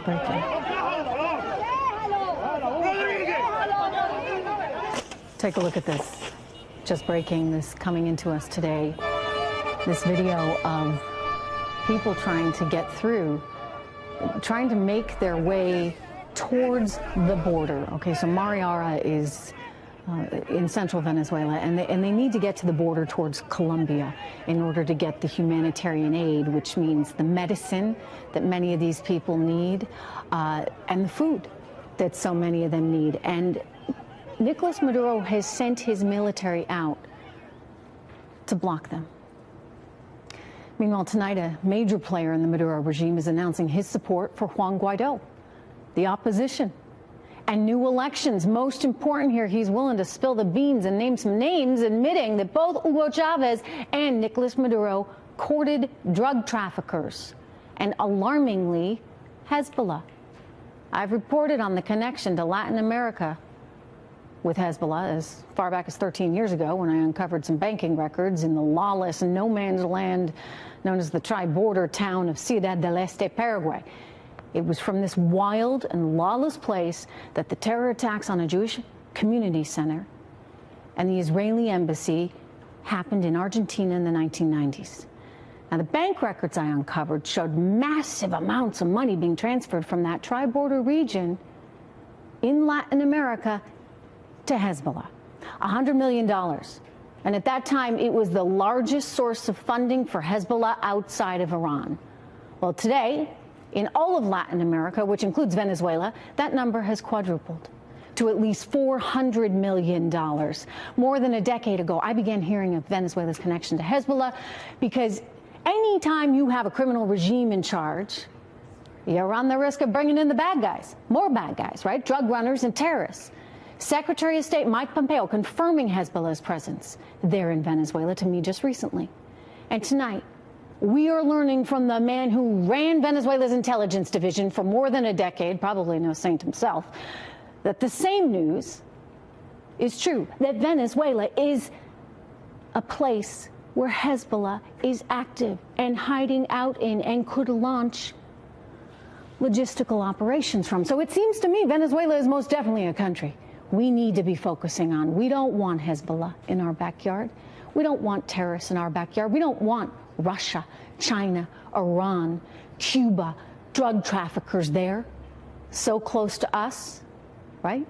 breaking. Take a look at this. Just breaking, this coming into us today. This video of people trying to get through, trying to make their way towards the border. Okay, so Mariara is in central Venezuela, and they need to get to the border towards Colombia in order to get the humanitarian aid, which means the medicine that many of these people need, and the food that so many of them need. And Nicolas Maduro has sent his military out to block them. Meanwhile, tonight, a major player in the Maduro regime is announcing his support for Juan Guaido, the opposition, and new elections. Most important here, he's willing to spill the beans and name some names, admitting that both Hugo Chavez and Nicolas Maduro courted drug traffickers and, alarmingly, Hezbollah. I've reported on the connection to Latin America with Hezbollah as far back as 13 years ago, when I uncovered some banking records in the lawless no man's land known as the tri-border town of Ciudad del Este, Paraguay. It was from this wild and lawless place that the terror attacks on a Jewish community center and the Israeli embassy happened in Argentina in the 1990s. Now, the bank records I uncovered showed massive amounts of money being transferred from that tri-border region in Latin America to Hezbollah, $100 million. And at that time, it was the largest source of funding for Hezbollah outside of Iran. Well, today, in all of Latin America, which includes Venezuela, that number has quadrupled to at least $400 million. More than a decade ago, I began hearing of Venezuela's connection to Hezbollah because anytime you have a criminal regime in charge, you run the risk of bringing in the bad guys, more bad guys, right? Drug runners and terrorists. Secretary of State Mike Pompeo confirming Hezbollah's presence there in Venezuela to me just recently. And tonight, we are learning from the man who ran Venezuela's intelligence division for more than a decade, probably no saint himself, that the same news is true, that Venezuela is a place where Hezbollah is active and hiding out in and could launch logistical operations from. So it seems to me Venezuela is most definitely a country we need to be focusing on. We don't want Hezbollah in our backyard. We don't want terrorists in our backyard. We don't want Russia, China, Iran, Cuba, drug traffickers there, so close to us, right?